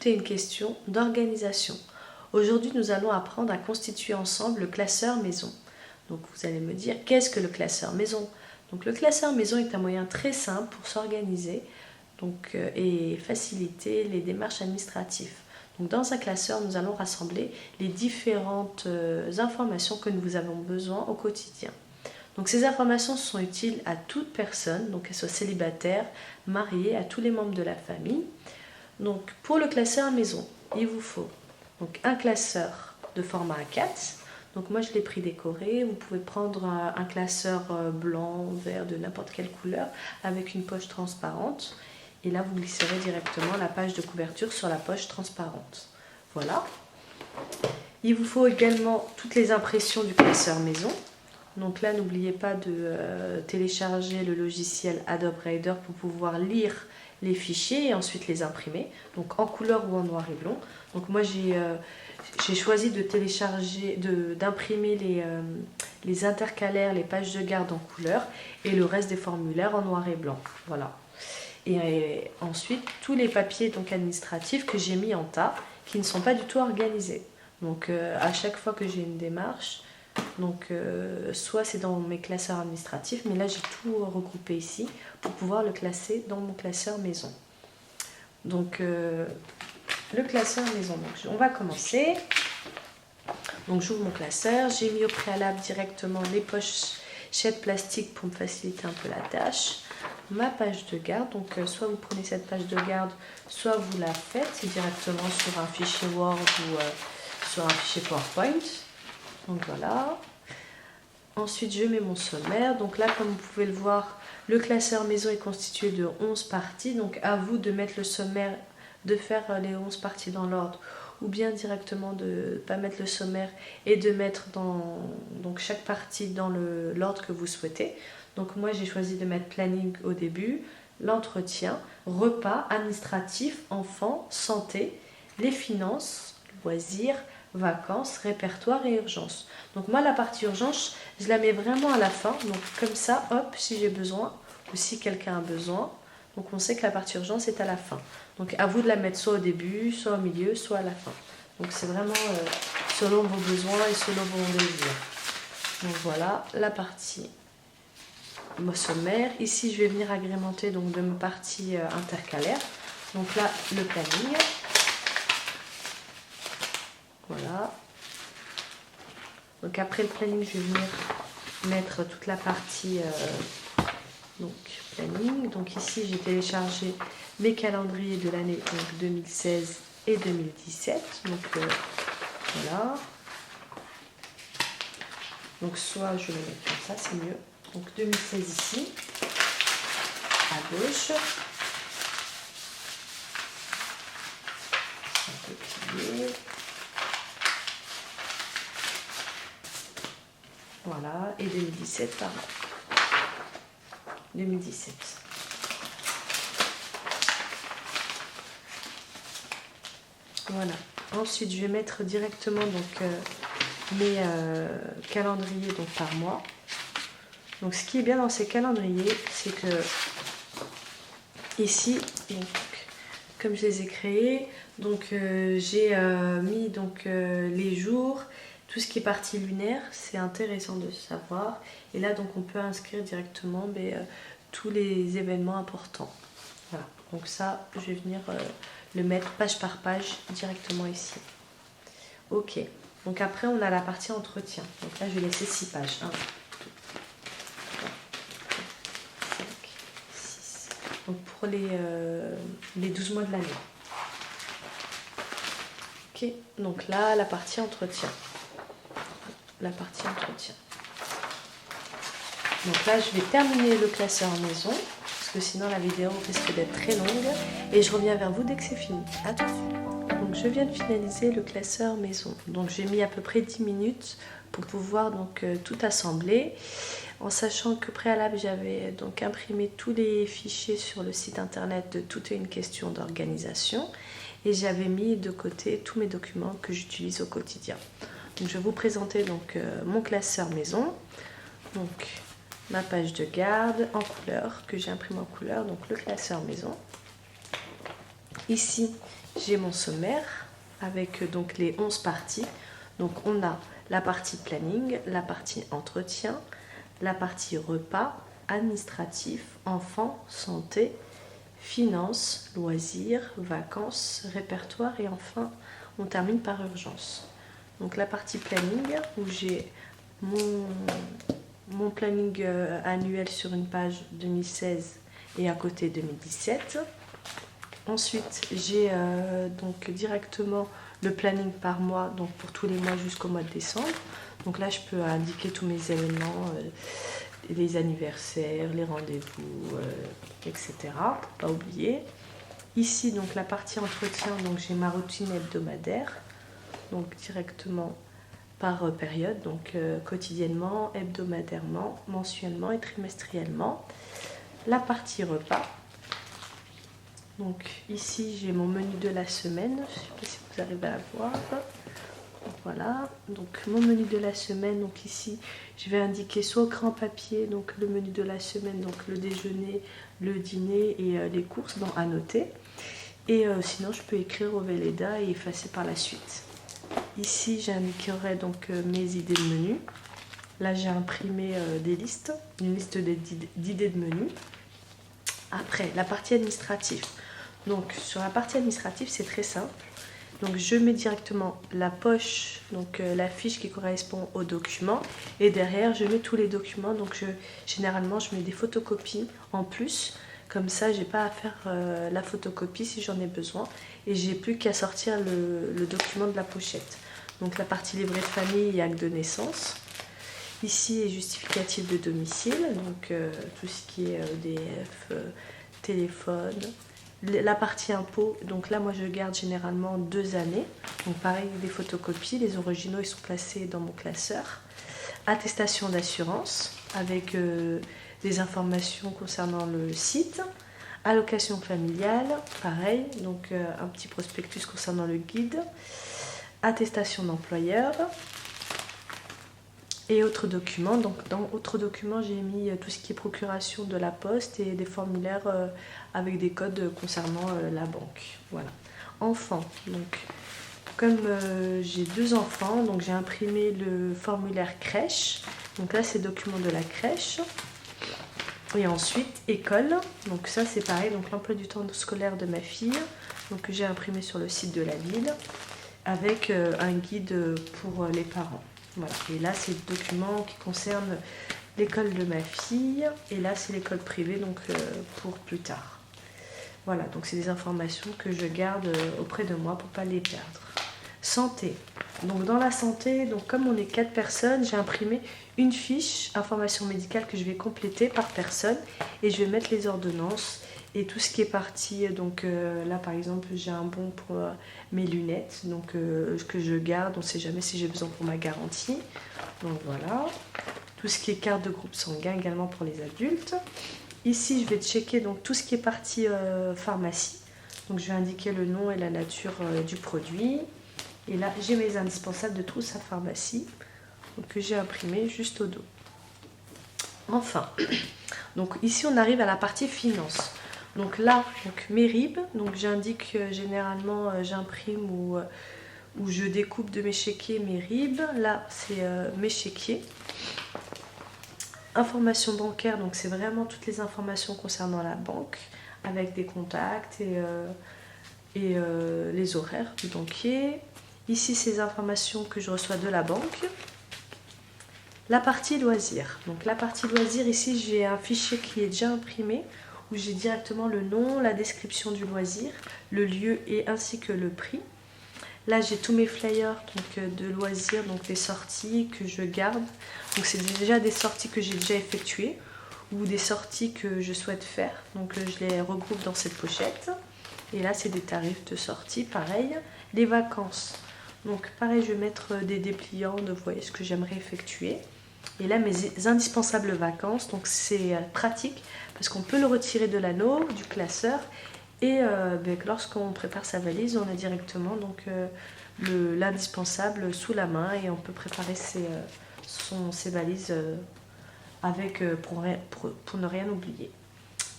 tout est une question d'organisation. Aujourd'hui, nous allons apprendre à constituer ensemble le classeur maison. Donc vous allez me dire, qu'est-ce que le classeur maison? Donc le classeur maison est un moyen très simple pour s'organiser et faciliter les démarches administratives. Donc dans un classeur, nous allons rassembler les différentes informations que nous avons besoin au quotidien. Donc ces informations sont utiles à toute personne, donc qu'elle soit célibataire, mariée, à tous les membres de la famille. Donc pour le classeur maison, il vous faut donc un classeur de format A4. Donc moi je l'ai pris décoré, vous pouvez prendre un classeur blanc, vert, de n'importe quelle couleur, avec une poche transparente. Et là vous glisserez directement la page de couverture sur la poche transparente. Voilà. Il vous faut également toutes les impressions du classeur maison. Donc là n'oubliez pas de télécharger le logiciel Adobe Reader pour pouvoir lire les fichiers et ensuite les imprimer, donc en couleur ou en noir et blanc. Donc moi j'ai choisi de télécharger, d'imprimer les intercalaires, les pages de garde en couleur et le reste des formulaires en noir et blanc. Voilà. Et ensuite tous les papiers donc administratifs que j'ai mis en tas, qui ne sont pas du tout organisés. Donc à chaque fois que j'ai une démarche, soit c'est dans mes classeurs administratifs, mais là j'ai tout regroupé ici pour pouvoir le classer dans mon classeur maison. Donc le classeur maison, donc on va commencer. Donc j'ouvre mon classeur, j'ai mis au préalable directement les pochettes plastiques pour me faciliter un peu la tâche. Ma page de garde, donc soit vous prenez cette page de garde, soit vous la faites directement sur un fichier Word ou sur un fichier PowerPoint. Donc voilà. Ensuite je mets mon sommaire. Donc là comme vous pouvez le voir, le classeur maison est constitué de 11 parties. Donc à vous de mettre le sommaire, de faire les 11 parties dans l'ordre, ou bien directement de ne pas mettre le sommaire et de mettre donc chaque partie dans l'ordre que vous souhaitez. Donc moi j'ai choisi de mettre planning au début, l'entretien, repas, administratif, enfants, santé, les finances, loisirs, vacances, répertoire et urgence. Donc moi la partie urgence, je la mets vraiment à la fin. Donc comme ça, hop, si j'ai besoin ou si quelqu'un a besoin. Donc on sait que la partie urgence est à la fin. Donc à vous de la mettre soit au début, soit au milieu, soit à la fin. Donc c'est vraiment selon vos besoins et selon vos désirs. Donc voilà la partie sommaire. Ici je vais venir agrémenter donc de mes parties intercalaires. Donc là le planning. Voilà. Donc après le planning, je vais venir mettre toute la partie planning. Donc ici, j'ai téléchargé mes calendriers de l'année 2016 et 2017. Donc voilà. Donc soit je vais mettre comme ça, c'est mieux. Donc 2016 ici, à gauche. Un peu plié. Voilà, et 2017 par là. 2017. Voilà. Ensuite, je vais mettre directement mes calendriers par mois. Donc, ce qui est bien dans ces calendriers, c'est que ici, comme je les ai créés, j'ai mis les jours. Tout ce qui est partie lunaire, c'est intéressant de savoir. Et là, donc, on peut inscrire directement tous les événements importants. Voilà. Donc ça, je vais venir le mettre page par page directement ici. Ok. Donc après, on a la partie entretien. Donc là, je vais laisser 6 pages. 1, 2, 3, 4, 5, 6. Donc pour les 12 mois de l'année. Ok. Donc là, la partie entretien. La partie entretien. Donc là, je vais terminer le classeur maison, parce que sinon la vidéo risque d'être très longue. Et je reviens vers vous dès que c'est fini. À tout de suite. Donc je viens de finaliser le classeur maison. Donc j'ai mis à peu près 10 minutes pour pouvoir tout assembler. En sachant que préalable, j'avais imprimé tous les fichiers sur le site internet de Tout est une question d'organisation. Et j'avais mis de côté tous mes documents que j'utilise au quotidien. Donc, je vais vous présenter mon classeur maison, donc ma page de garde en couleur que j'ai imprimé en couleur, donc le classeur maison. Ici j'ai mon sommaire avec donc les 11 parties. Donc on a la partie planning, la partie entretien, la partie repas, administratif, enfants, santé, finances, loisirs, vacances, répertoire et enfin on termine par urgence. Donc la partie planning où j'ai mon planning annuel sur une page 2016 et à côté 2017. Ensuite j'ai donc directement le planning par mois, donc pour tous les mois jusqu'au mois de décembre. Donc là je peux indiquer tous mes événements, les anniversaires, les rendez-vous, etc. pour pas oublier. Ici donc la partie entretien, donc j'ai ma routine hebdomadaire, donc directement par période, donc quotidiennement, hebdomadairement, mensuellement et trimestriellement. La partie repas. Donc ici j'ai mon menu de la semaine, je ne sais pas si vous arrivez à voir. Voilà, donc mon menu de la semaine, donc ici je vais indiquer soit au crayon papier, donc le menu de la semaine, donc le déjeuner, le dîner et les courses à noter. Et sinon je peux écrire au Velleda et effacer par la suite. Ici j'indiquerai donc mes idées de menu. Là j'ai imprimé des listes, une liste d'idées de menu. Après la partie administrative. Donc sur la partie administrative c'est très simple. Donc je mets directement la poche, donc la fiche qui correspond au document. Et derrière je mets tous les documents. Donc généralement je mets des photocopies en plus. Comme ça j'ai pas à faire la photocopie si j'en ai besoin. Et j'ai plus qu'à sortir le document de la pochette. Donc la partie livret de famille et acte de naissance. Ici est justificatif de domicile. Donc tout ce qui est EDF, téléphone. La partie impôt, donc là moi je garde généralement 2 années, donc pareil des photocopies, les originaux ils sont placés dans mon classeur. Attestation d'assurance avec des informations concernant le site. Allocation familiale, pareil, donc un petit prospectus concernant le guide. Attestation d'employeur. Et autres documents, donc dans autres documents j'ai mis tout ce qui est procuration de la poste et des formulaires avec des codes concernant la banque. Voilà. Enfants, donc comme j'ai 2 enfants, donc j'ai imprimé le formulaire crèche. Donc là c'est le document de la crèche. Et ensuite école, donc ça c'est pareil, donc l'emploi du temps scolaire de ma fille, donc que j'ai imprimé sur le site de la ville avec un guide pour les parents. Voilà. Et là c'est le document qui concerne l'école de ma fille et là c'est l'école privée donc pour plus tard. Voilà, donc c'est des informations que je garde auprès de moi pour ne pas les perdre. Santé. Donc dans la santé, donc comme on est 4 personnes, j'ai imprimé une fiche information médicale que je vais compléter par personne et je vais mettre les ordonnances et tout ce qui est parti. Donc là par exemple j'ai un bon pour mes lunettes donc que je garde, on ne sait jamais si j'ai besoin pour ma garantie. Donc voilà, tout ce qui est carte de groupe sanguin également pour les adultes. Ici je vais checker donc tout ce qui est parti pharmacie, donc je vais indiquer le nom et la nature du produit. Et là j'ai mes indispensables de trousse à pharmacie donc, que j'ai imprimé juste au dos. Enfin, donc ici on arrive à la partie finance. Donc là, donc mes RIB, donc j'indique généralement j'imprime ou je découpe de mes chéquiers mes RIB. Là c'est mes chéquiers. Information bancaire, donc c'est vraiment toutes les informations concernant la banque avec des contacts et les horaires du banquier. Ici, ces informations que je reçois de la banque. La partie loisirs. Donc la partie loisirs, ici, j'ai un fichier qui est déjà imprimé où j'ai directement le nom, la description du loisir, le lieu et ainsi que le prix. Là, j'ai tous mes flyers donc, de loisirs, donc les sorties que je garde. Donc c'est déjà des sorties que j'ai déjà effectuées ou des sorties que je souhaite faire. Donc je les regroupe dans cette pochette. Et là, c'est des tarifs de sortie, pareil. Les vacances. Donc pareil, je vais mettre des dépliants de voyez ce que j'aimerais effectuer. Et là, mes indispensables vacances, donc c'est pratique parce qu'on peut le retirer de l'anneau, du classeur. Et lorsqu'on prépare sa valise, on a directement donc l'indispensable sous la main et on peut préparer ses valises avec, pour ne rien oublier.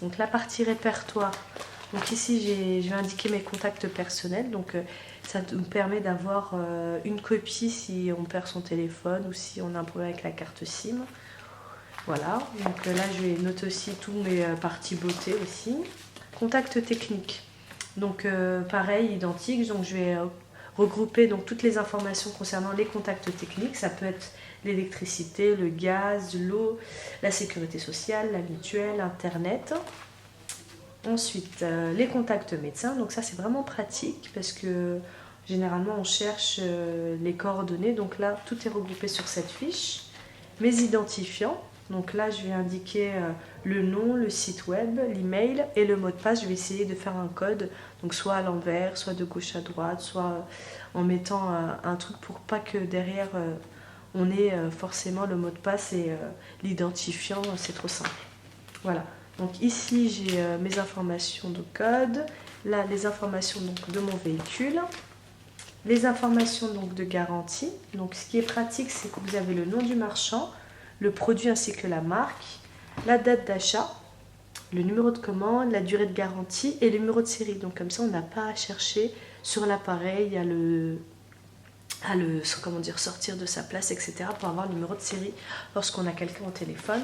Donc la partie répertoire, Donc ici, je vais indiquer mes contacts personnels. Donc ça nous permet d'avoir une copie si on perd son téléphone ou si on a un problème avec la carte SIM. Voilà, donc là je vais noter aussi tous mes parties beauté aussi. Contact technique. Donc pareil, identique. Donc je vais regrouper donc toutes les informations concernant les contacts techniques. Ça peut être l'électricité, le gaz, l'eau, la sécurité sociale, la mutuelle, internet. Ensuite, les contacts médecins. Donc ça c'est vraiment pratique parce que généralement on cherche les coordonnées. Donc là tout est regroupé sur cette fiche. Mes identifiants. Donc là je vais indiquer le nom, le site web, l'email et le mot de passe. Je vais essayer de faire un code, donc soit à l'envers, soit de gauche à droite, soit en mettant un truc pour pas que derrière on ait forcément le mot de passe et l'identifiant, c'est trop simple. Voilà, donc ici j'ai mes informations de code, là les informations donc, de mon véhicule, les informations donc, de garantie. Donc ce qui est pratique, c'est que vous avez le nom du marchand, le produit ainsi que la marque, la date d'achat, le numéro de commande, la durée de garantie et le numéro de série. Donc comme ça, on n'a pas à chercher sur l'appareil, comment dire, sortir de sa place, etc. pour avoir le numéro de série lorsqu'on a quelqu'un au téléphone.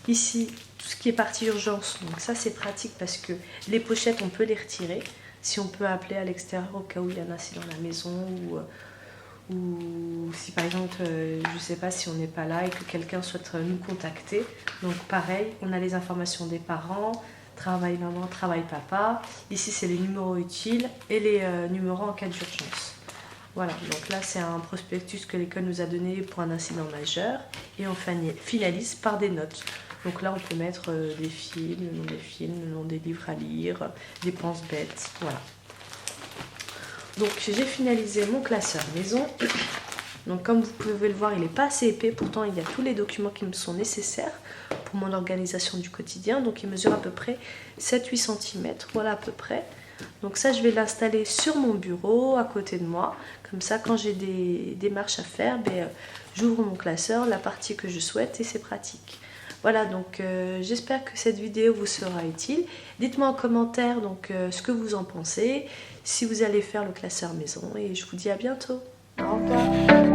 Ici, tout ce qui est partie urgence, donc ça c'est pratique parce que les pochettes, on peut les retirer. Si on peut appeler à l'extérieur au cas où il y en a si dans la maison ou si par exemple, je ne sais pas si on n'est pas là et que quelqu'un souhaite nous contacter. Donc pareil, on a les informations des parents, travail maman, travail papa. Ici c'est les numéros utiles et les numéros en cas d'urgence. Voilà, donc là c'est un prospectus que l'école nous a donné pour un incident majeur et on finalise par des notes. Donc là on peut mettre des films, le nom des livres à lire, des penses bêtes, voilà. Donc j'ai finalisé mon classeur maison. Donc comme vous pouvez le voir, il n'est pas assez épais, pourtant il y a tous les documents qui me sont nécessaires pour mon organisation du quotidien. Donc il mesure à peu près 7-8 cm, voilà à peu près. Donc ça je vais l'installer sur mon bureau à côté de moi. Comme ça quand j'ai des démarches à faire, j'ouvre mon classeur, la partie que je souhaite et c'est pratique. Voilà, donc j'espère que cette vidéo vous sera utile. Dites-moi en commentaire donc, ce que vous en pensez, si vous allez faire le classeur maison et je vous dis à bientôt. Au revoir.